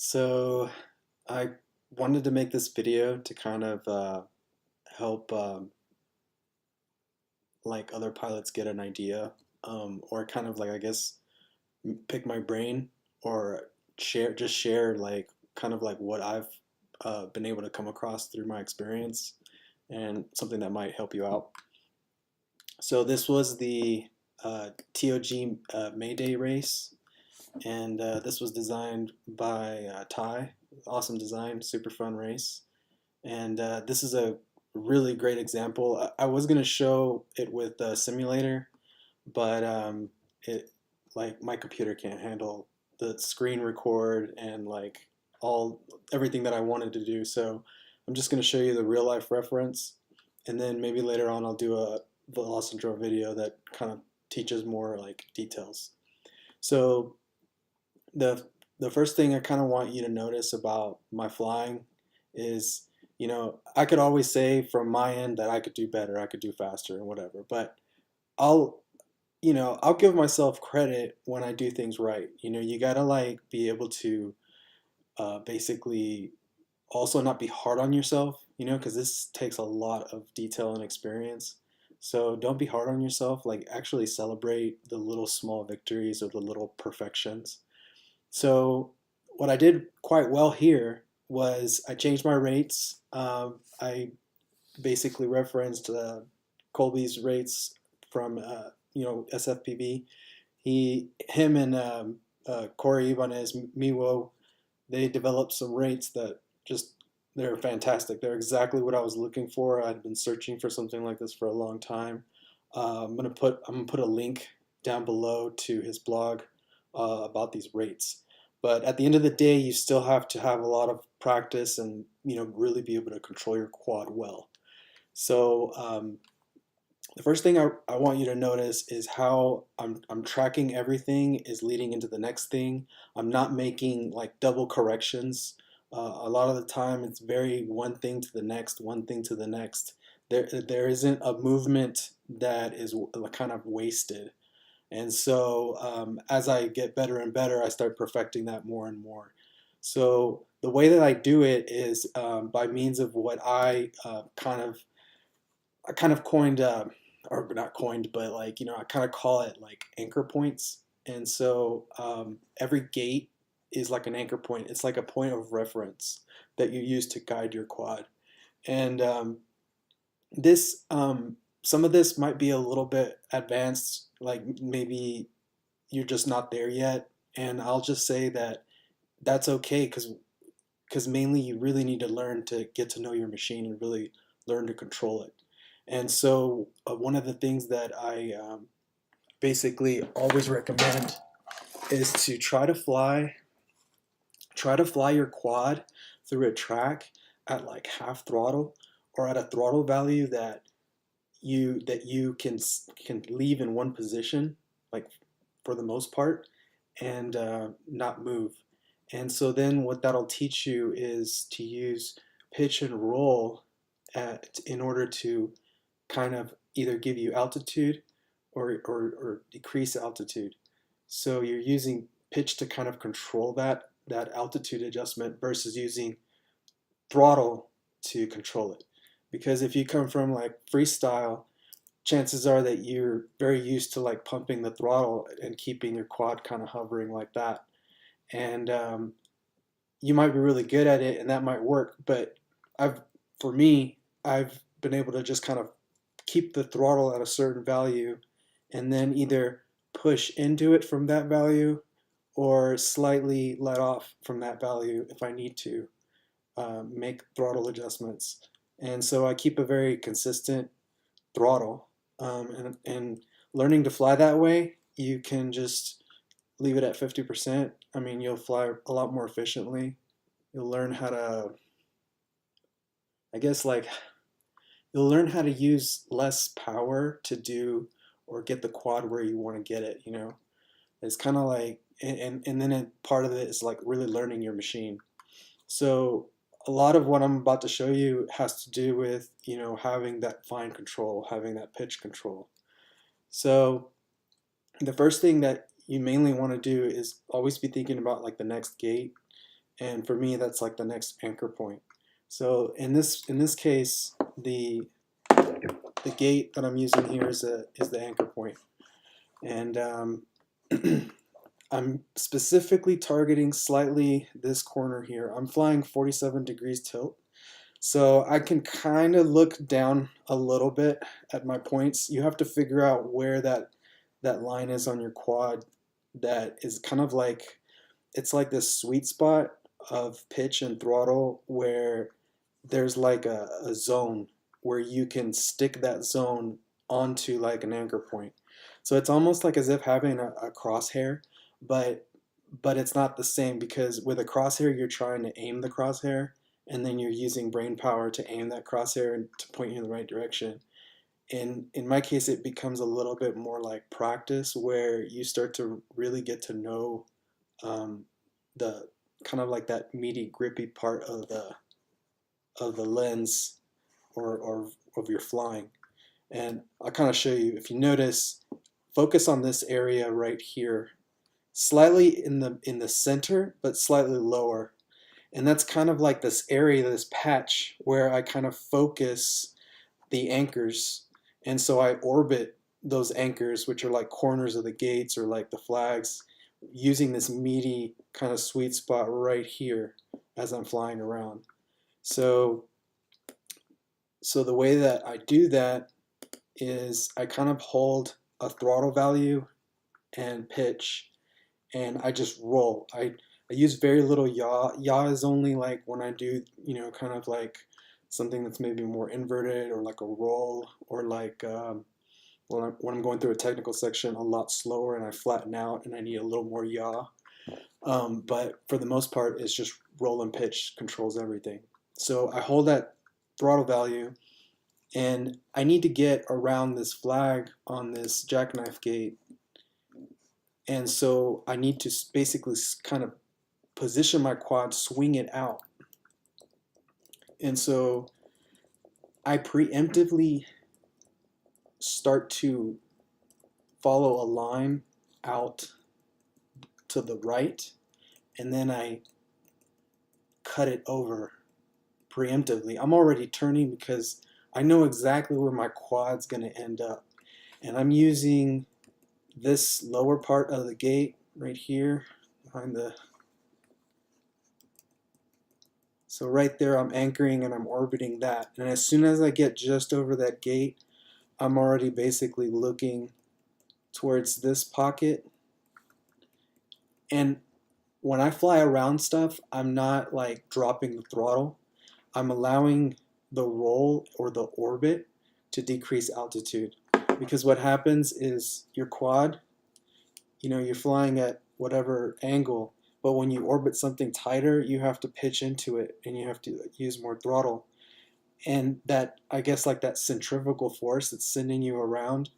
So I wanted to make this video to kind of help like other pilots get an idea, or kind of like I guess pick my brain or share like kind of like what I've been able to come across through my experience and something that might help you out. So this was the TOG Mayday race, and this was designed by Ty. Awesome design, super fun race. And this is a really great example. I was gonna show it with a simulator, but it like my computer can't handle the screen record and like all everything that I wanted to do. So I'm just gonna show you the real life reference, and then maybe later on I'll do a Velocitro video that kind of teaches more like details. So the the first thing I kind of want you to notice about my flying is, I could always say from my end that I could do better, I could do faster and whatever, but I'll, I'll give myself credit when I do things right. You gotta like be able to basically also not be hard on yourself, because this takes a lot of detail and experience. So don't be hard on yourself, like actually celebrate the little small victories or the little perfections. So what I did quite well here was I changed my rates. I basically referenced Colby's rates from SFPV. Him and Corey Ibanez Mewo, they developed some rates that just they're fantastic. They're exactly what I was looking for. I'd been searching for something like this for a long time. I'm gonna put a link down below to his blog about these rates. But at the end of the day, you still have to have a lot of practice and really be able to control your quad well. So the first thing I want you to notice is how I'm tracking everything is leading into the next thing. I'm not making like double corrections. A lot of the time it's very one thing to the next, one thing to the next. There isn't a movement that is kind of wasted. And so as I get better and better, I start perfecting that more and more. So the way that I do it is by means of what I kind of coined, or not coined, but like, I kind of call it like anchor points. And so every gate is like an anchor point. It's like a point of reference that you use to guide your quad. And this, some of this might be a little bit advanced, like maybe you're just not there yet. And I'll just say that that's okay because mainly you really need to learn to get to know your machine and really learn to control it. And so one of the things that I basically always recommend is to try to fly your quad through a track at like half throttle or at a throttle value that you can leave in one position, like for the most part, and not move. And so then what that'll teach you is to use pitch and roll in order to kind of either give you altitude or decrease altitude. So you're using pitch to kind of control that altitude adjustment versus using throttle to control it. Because if you come from like freestyle, chances are that you're very used to like pumping the throttle and keeping your quad kind of hovering like that. And you might be really good at it and that might work, but for me, I've been able to just kind of keep the throttle at a certain value and then either push into it from that value or slightly let off from that value if I need to make throttle adjustments. And so I keep a very consistent throttle. And learning to fly that way, you can just leave it at 50%. I mean, you'll fly a lot more efficiently. You'll learn how to, I guess, like, you'll learn how to use less power to do or get the quad where you want to get it, It's kind of like, and then part of it is like really learning your machine. So a lot of what I'm about to show you has to do with, having that fine control, having that pitch control. So the first thing that you mainly want to do is always be thinking about like the next gate. and for me that's like the next anchor point. So in this case, the gate that I'm using here is the anchor point, and I'm specifically targeting slightly this corner here. I'm flying 47 degrees tilt, so I can kind of look down a little bit at my points. You have to figure out where that line is on your quad that is kind of like, it's like this sweet spot of pitch and throttle where there's like a zone where you can stick that zone onto like an anchor point. So it's almost like as if having a crosshair, but it's not the same, because with a crosshair you're trying to aim the crosshair and then you're using brain power to aim that crosshair and to point you in the right direction. In my case, it becomes a little bit more like practice, where you start to really get to know um, the kind of like that meaty, grippy part of the lens, or of your flying. And I'll kind of show you. If you notice, focus on this area right here, slightly in the center, but slightly lower. And that's kind of like this area, this patch, where I kind of focus the anchors. And so I orbit those anchors, which are like corners of the gates or like the flags, using this meaty kind of sweet spot right here as I'm flying around. So the way that I do that is I kind of hold a throttle value and pitch, and I just roll. I use very little yaw. Yaw is only like when I do, kind of like something that's maybe more inverted, or like a roll, or like when I'm going through a technical section a lot slower and I flatten out and I need a little more yaw. But for the most part, it's just roll and pitch controls everything. So I hold that throttle value, and I need to get around this flag on this jackknife gate. And so I need to basically kind of position my quad, swing it out. And so I preemptively start to follow a line out to the right, and then I cut it over preemptively. I'm already turning because I know exactly where my quad's going to end up. And I'm using this lower part of the gate right here behind the, so right there I'm anchoring and I'm orbiting that. And as soon as I get just over that gate, I'm already basically looking towards this pocket. And when I fly around stuff, I'm not like dropping the throttle. I'm allowing the roll or the orbit to decrease altitude. Because what happens is your quad, you're flying at whatever angle, but when you orbit something tighter, you have to pitch into it and you have to use more throttle. And that, I guess, like that centrifugal force that's sending you around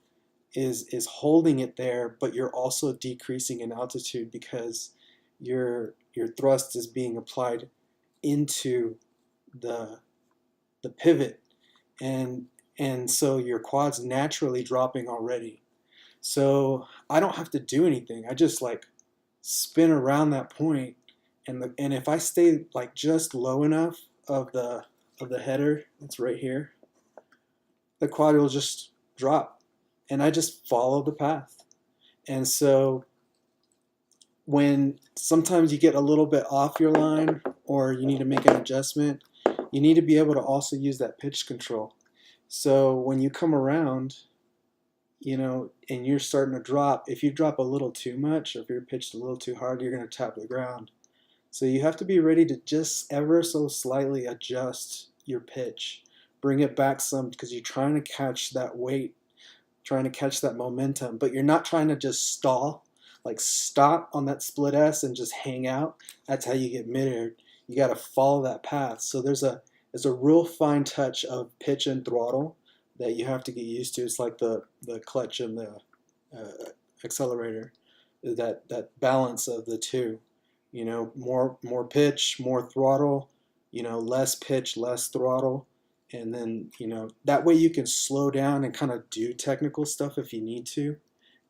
is holding it there, but you're also decreasing in altitude because your thrust is being applied into the pivot, and so your quad's naturally dropping already. So I don't have to do anything. I just like spin around that point, and if I stay like just low enough of the header, it's right here, the quad will just drop, and I just follow the path. And so when sometimes you get a little bit off your line or you need to make an adjustment, you need to be able to also use that pitch control. So when you come around, and you're starting to drop, if you drop a little too much, or if you're pitched a little too hard, you're going to tap the ground. So you have to be ready to just ever so slightly adjust your pitch, bring it back some, because you're trying to catch that weight, trying to catch that momentum, but you're not trying to just stall, like stop on that split S and just hang out. That's how you get midair. You got to follow that path. So there's a real fine touch of pitch and throttle that you have to get used to. It's like the clutch and the accelerator, that balance of the two. More pitch, more throttle. Less pitch, less throttle. And then, that way you can slow down and kind of do technical stuff if you need to,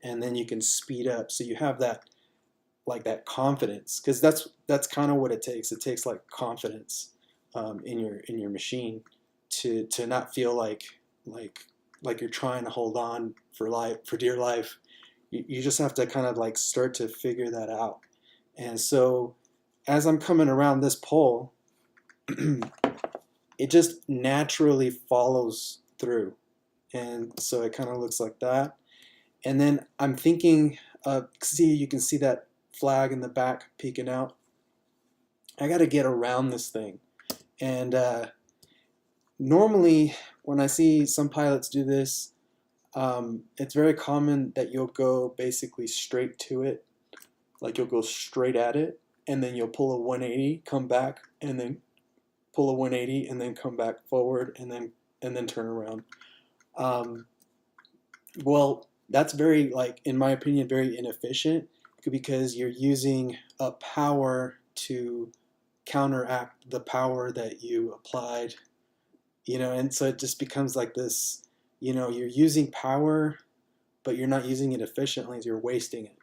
and then you can speed up. So you have that like that confidence, because that's kind of what it takes. It takes like confidence in your machine to not feel like like you're trying to hold on for life, for dear life. You just have to kind of like start to figure that out. And so as I'm coming around this pole, it just naturally follows through. And so it kind of looks like that. And then I'm thinking, see, you can see that flag in the back peeking out. I got to get around this thing. And normally, when I see some pilots do this, it's very common that you'll go basically straight to it. Like you'll go straight at it, and then you'll pull a 180, come back, and then pull a 180, and then come back forward, and then turn around. Well, that's very, like, in my opinion, very inefficient, because you're using a power to counteract the power that you applied, and so it just becomes like this, you're using power, but you're not using it efficiently, you're wasting it.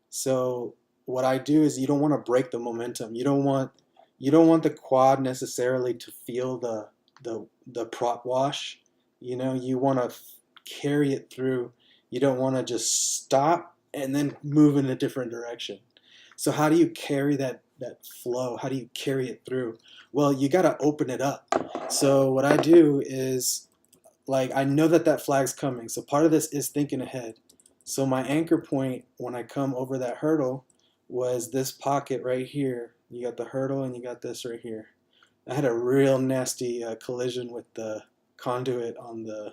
So what I do is, you don't want to break the momentum. You don't want the quad necessarily to feel the prop wash. You want to carry it through. You don't want to just stop and then move in a different direction. So how do you carry that flow? How do you carry it through? Well, you got to open it up. So what I do is, like, I know that flag's coming. So part of this is thinking ahead. So my anchor point when I come over that hurdle was this pocket right here. You got the hurdle and you got this right here. I had a real nasty collision with the conduit on the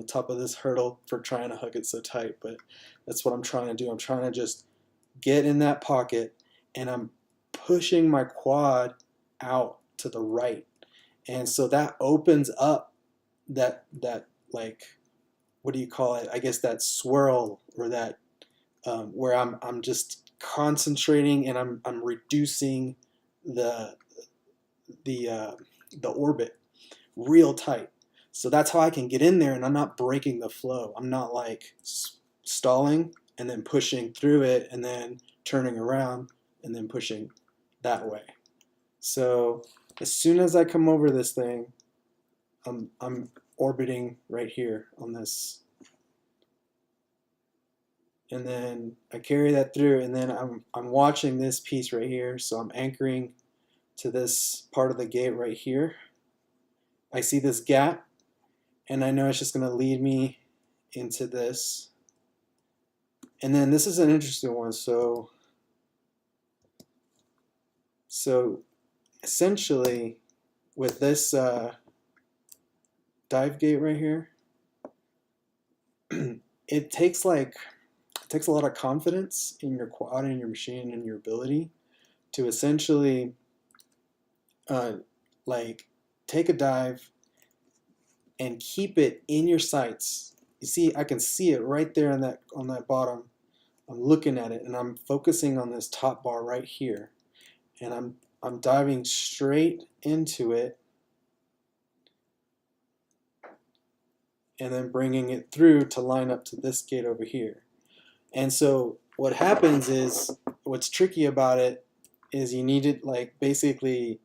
top of this hurdle for trying to hug it so tight, but that's what I'm trying to do. I'm trying to just get in that pocket, and I'm pushing my quad out to the right. And so that opens up that like, what do you call it? I guess that swirl, or that where I'm just concentrating, and I'm reducing the orbit real tight. So that's how I can get in there, and I'm not breaking the flow. I'm not like stalling and then pushing through it and then turning around and then pushing that way. So as soon as I come over this thing, I'm orbiting right here on this, and then I carry that through, and then I'm watching this piece right here. So I'm anchoring to this part of the gate right here. I see this gap, and I know it's just going to lead me into this. And then this is an interesting one. So essentially, with this dive gate right here, it takes a lot of confidence in your quad and your machine and your ability to essentially like take a dive and keep it in your sights. You see, I can see it right there on that bottom. I'm looking at it, and I'm focusing on this top bar right here, and I'm diving straight into it, and then bringing it through to line up to this gate over here. And so what happens is, what's tricky about it is, you need it, like, basically,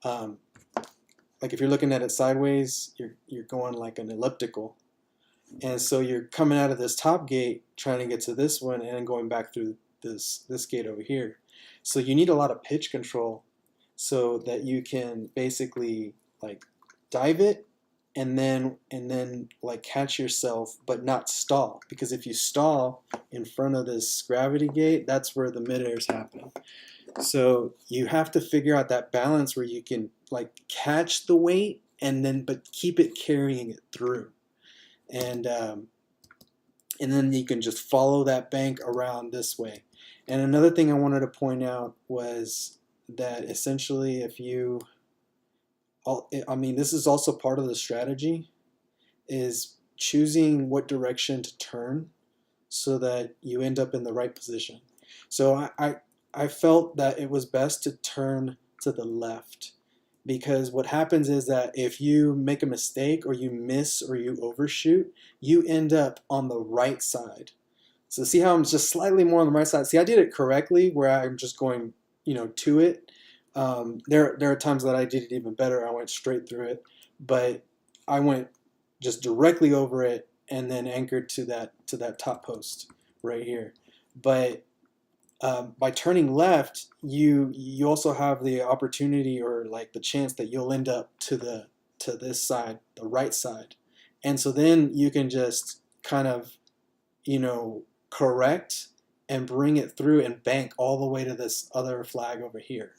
like if you're looking at it sideways, you're going like an elliptical. And so you're coming out of this top gate, trying to get to this one, and then going back through this gate over here. So you need a lot of pitch control so that you can basically like dive it, and then like catch yourself but not stall, because if you stall in front of this gravity gate, that's where the midair is happening. So you have to figure out that balance where you can like catch the weight, and then but keep it carrying it through, and then you can just follow that bank around this way. And another thing I wanted to point out was that essentially, if you, I mean, this is also part of the strategy, is choosing what direction to turn so that you end up in the right position. So I felt that it was best to turn to the left, because what happens is that if you make a mistake, or you miss, or you overshoot, you end up on the right side. So see how I'm just slightly more on the right side? See, I did it correctly where I'm just going, to it. There are times that I did it even better. I went straight through it, but I went just directly over it and then anchored to that top post right here. But by turning left, you also have the opportunity or like the chance that you'll end up to this side, the right side, and so then you can just kind of correct and bring it through and bank all the way to this other flag over here.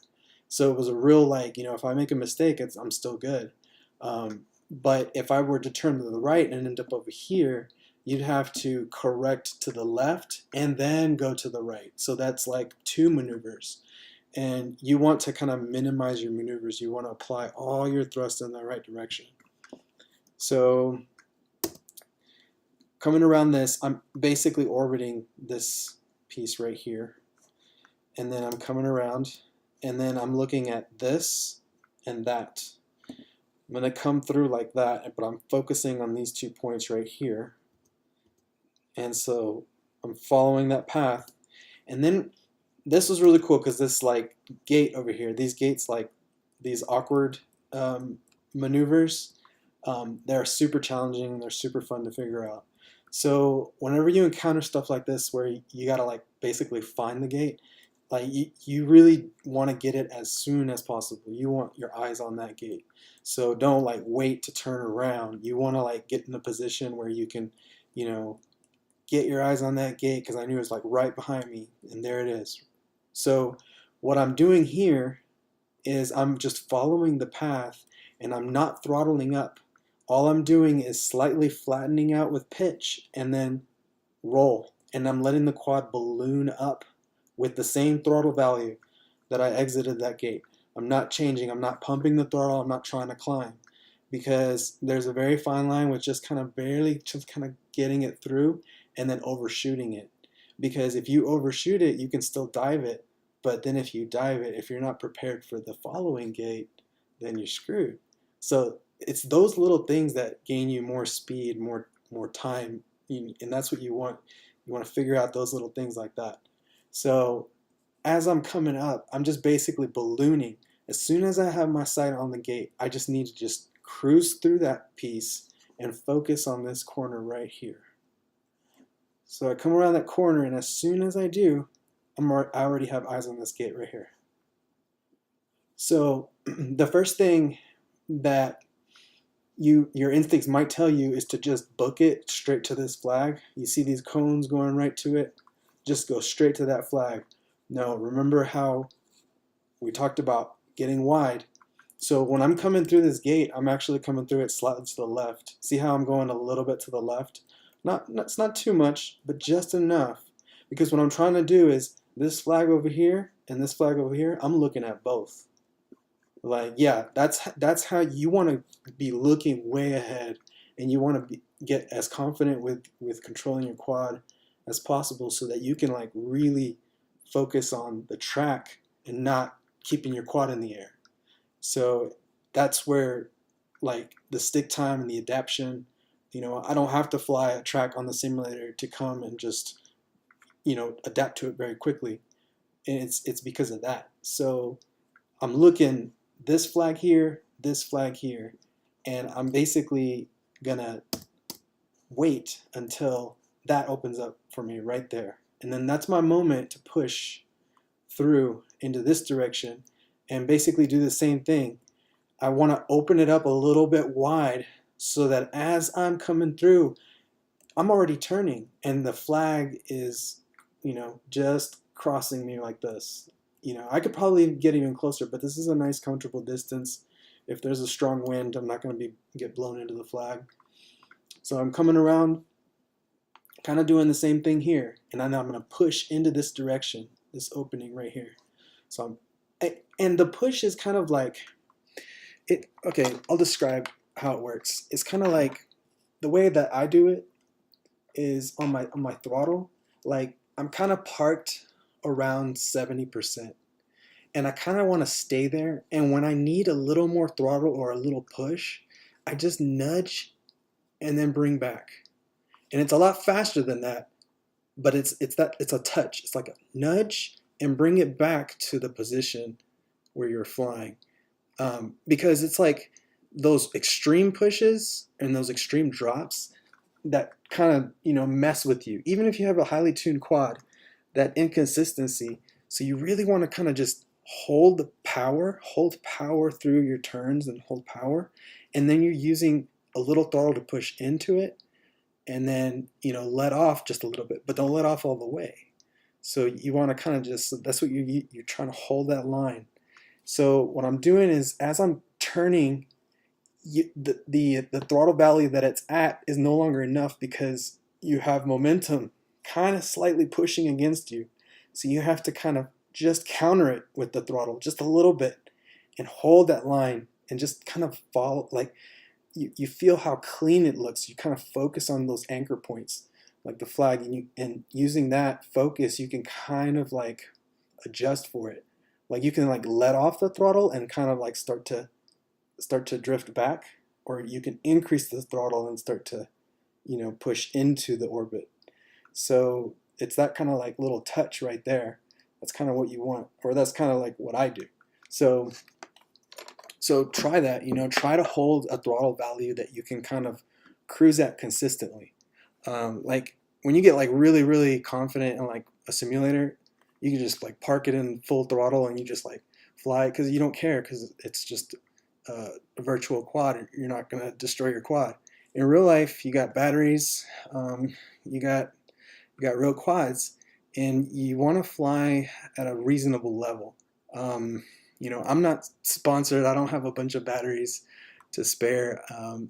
So it was a real like if I make a mistake, I'm still good. But if I were to turn to the right and end up over here, you'd have to correct to the left and then go to the right. So that's like two maneuvers. And you want to kind of minimize your maneuvers. You want to apply all your thrust in the right direction. So coming around this, I'm basically orbiting this piece right here. And then I'm coming around, and then I'm looking at this and that. I'm going to come through like that, but I'm focusing on these 2 points right here. And so I'm following that path. And then this was really cool because this like gate over here, these gates, like these awkward maneuvers, they're super challenging. They're super fun to figure out. So whenever you encounter stuff like this where you gotta like basically find the gate, like you really want to get it as soon as possible. You want your eyes on that gate. So don't like wait to turn around. You want to like get in a position where you can, get your eyes on that gate, because I knew it was like right behind me, and there it is. So what I'm doing here is I'm just following the path, and I'm not throttling up. All I'm doing is slightly flattening out with pitch and then roll, and I'm letting the quad balloon up with the same throttle value that I exited that gate. I'm not changing, I'm not pumping the throttle, I'm not trying to climb, because there's a very fine line with just kind of barely just kind of getting it through and then overshooting it. Because if you overshoot it, you can still dive it, but then if you dive it, if you're not prepared for the following gate, then you're screwed. So it's those little things that gain you more speed, more time, and that's what you want. You want to figure out those little things like that. So as I'm coming up, I'm just basically ballooning. As soon as I have my sight on the gate, I just need to just cruise through that piece and focus on this corner right here. So I come around that corner, and as soon as I do, I already have eyes on this gate right here. So the first thing that your instincts might tell you is to just book it straight to this flag. You see these cones going right to it? Just go straight to that flag. No, remember how we talked about getting wide. So when I'm coming through this gate, I'm actually coming through it slightly to the left. See how I'm going a little bit to the left? It's not too much, but just enough. Because what I'm trying to do is this flag over here and this flag over here, I'm looking at both. Like, yeah, that's how you want to be looking way ahead, and you want to get as confident with controlling your quad as possible, so that you can like really focus on the track and not keeping your quad in the air. So that's where like the stick time and the adaptation, I don't have to fly a track on the simulator to come and just adapt to it very quickly, and it's because of that. So I'm looking this flag here, and I'm basically gonna wait until that opens up for me right there, and then that's my moment to push through into this direction and basically do the same thing. I want to open it up a little bit wide so that as I'm coming through, I'm already turning and the flag is, just crossing me like this. I could probably get even closer, but this is a nice comfortable distance. If there's a strong wind, I'm not going to get blown into the flag. So I'm coming around, kind of doing the same thing here, and then I'm going to push into this direction, this opening right here. So and the push is kind of like it. Okay, I'll describe how it works. It's kind of like the way that I do it is on my throttle. Like I'm kind of parked around 70%, and I kind of want to stay there. And when I need a little more throttle or a little push, I just nudge and then bring back. And it's a lot faster than that, but it's a touch. It's like a nudge and bring it back to the position where you're flying. Because it's like those extreme pushes and those extreme drops that kind of mess with you. Even if you have a highly tuned quad, that inconsistency. So you really want to kind of just hold power through your turns and hold power, and then you're using a little throttle to push into it, and then let off just a little bit, but don't let off all the way. So you want to kind of just, that's what you're trying to hold that line. So what I'm doing is, as I'm turning, the throttle value that it's at is no longer enough because you have momentum kind of slightly pushing against you. So you have to kind of just counter it with the throttle just a little bit and hold that line and just kind of follow, like you feel how clean it looks. You kind of focus on those anchor points, like the flag, and using that focus, you can kind of like adjust for it. Like you can like let off the throttle and kind of like start to drift back, or you can increase the throttle and start to push into the orbit. So it's that kind of like little touch right there. That's kind of what you want, or that's kind of like what I do. So try that, try to hold a throttle value that you can kind of cruise at consistently. Like when you get like really, really confident in like a simulator, you can just like park it in full throttle and you just like fly, because you don't care, because it's just a virtual quad. You're not going to destroy your quad. In real life, you got batteries, you got real quads, and you want to fly at a reasonable level. I'm not sponsored. I don't have a bunch of batteries to spare,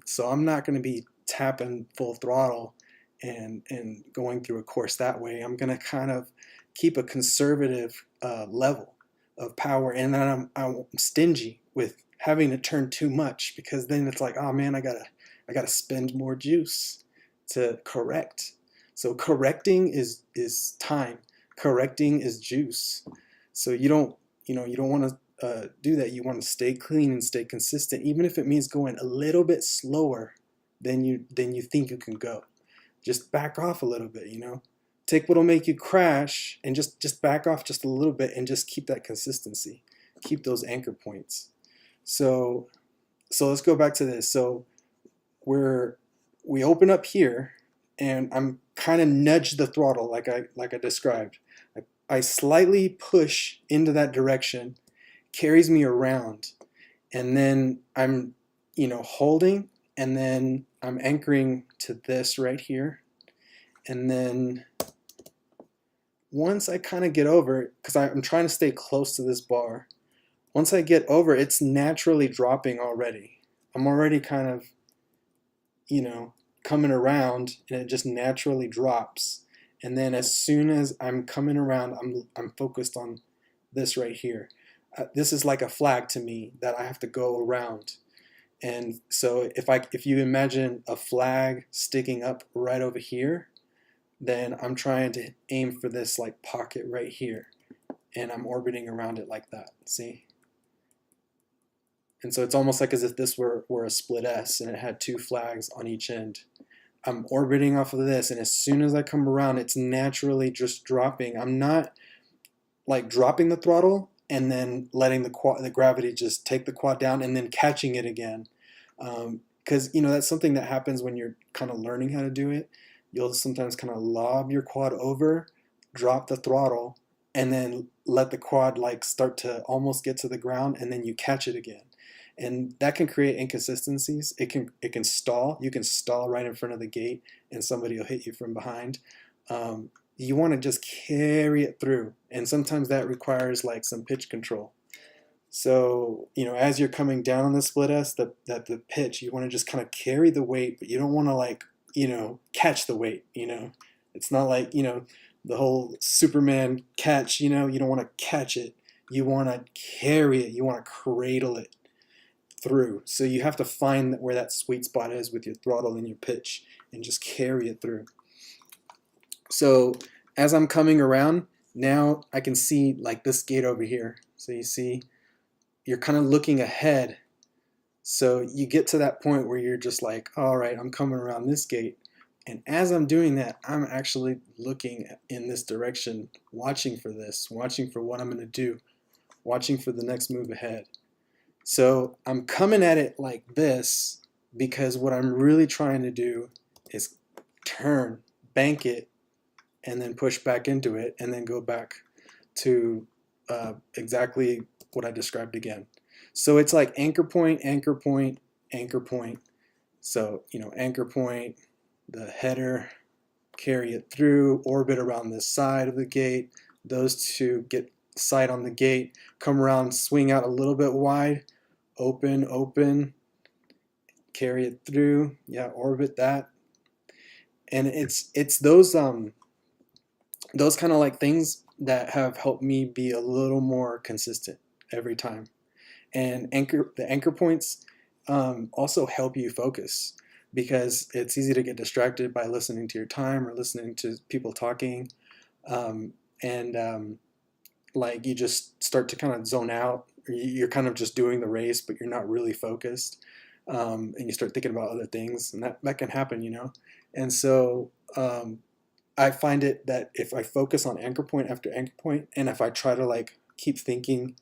so I'm not going to be tapping full throttle and going through a course that way. I'm going to kind of keep a conservative level of power, and then I'm stingy with having to turn too much, because then it's like, oh man, I gotta spend more juice to correct. So correcting is time. Correcting is juice. So you don't want to do that. You want to stay clean and stay consistent, even if it means going a little bit slower than you think you can go. Just back off a little bit. Take what'll make you crash and just back off just a little bit, and just keep that consistency. Keep those anchor points. So let's go back to this. So we open up here, and I'm kind of nudge the throttle like I described. I slightly push into that direction, carries me around, and then I'm holding, and then I'm anchoring to this right here, and then once I kind of get over, because I'm trying to stay close to this bar, once I get over, it's naturally dropping already. I'm already kind of coming around, and it just naturally drops. And then as soon as I'm coming around, I'm focused on this right here. This is like a flag to me that I have to go around. And so if you imagine a flag sticking up right over here, then I'm trying to aim for this like pocket right here, and I'm orbiting around it like that. See? And so it's almost like as if this were a split S and it had two flags on each end. I'm orbiting off of this, and as soon as I come around, it's naturally just dropping. I'm not like dropping the throttle and then letting the gravity just take the quad down and then catching it again. Because that's something that happens when you're kind of learning how to do it. You'll sometimes kind of lob your quad over, drop the throttle, and then let the quad like start to almost get to the ground, and then you catch it again. And that can create inconsistencies. It can stall. You can stall right in front of the gate, and somebody will hit you from behind. You want to just carry it through, and sometimes that requires like some pitch control. So as you're coming down on the split S, the pitch, you want to just kind of carry the weight, but you don't want to like catch the weight. It's not like the whole Superman catch. You don't want to catch it. You want to carry it. You want to cradle it through. So you have to find where that sweet spot is with your throttle and your pitch, and just carry it through. So as I'm coming around, now I can see like this gate over here. So you see, you're kind of looking ahead. So you get to that point where you're just like, all right, I'm coming around this gate, And as I'm doing that, I'm actually looking in this direction, watching for this, watching for what I'm going to do, watching for the next move ahead. So I'm coming at it like this because what I'm really trying to do is turn, bank it, and then push back into it, and then go back to exactly what I described again. So it's like anchor point, anchor point, anchor point. So, anchor point, the header, carry it through, orbit around this side of the gate. Those two get sight on the gate, come around, swing out a little bit wide, open, open, carry it through, yeah, orbit that. And it's those kind of like things that have helped me be a little more consistent every time. And the anchor points also help you focus, because it's easy to get distracted by listening to your time or listening to people talking, and like you just start to kind of zone out. You're kind of just doing the race, but you're not really focused, and you start thinking about other things, and that can happen. And so I find it that if I focus on anchor point after anchor point, and if I try to like keep thinking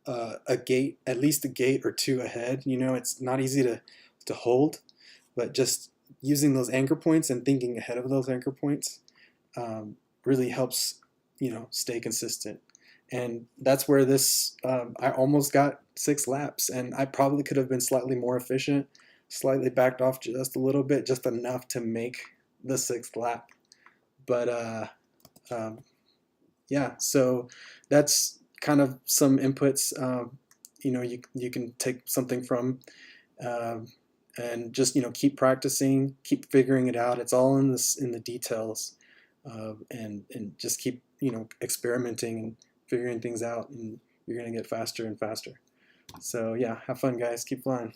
a gate, at least a gate or two ahead, it's not easy to hold, but just using those anchor points and thinking ahead of those anchor points really helps, stay consistent. And that's where this, I almost got 6 laps, and I probably could have been slightly more efficient, slightly backed off just a little bit, just enough to make the 6th lap. But um, yeah, so that's kind of some inputs. You can take something from, um, and just keep practicing, keep figuring it out. It's all in the details, and just keep experimenting and figuring things out, and you're gonna get faster and faster. So yeah, have fun, guys. Keep flying.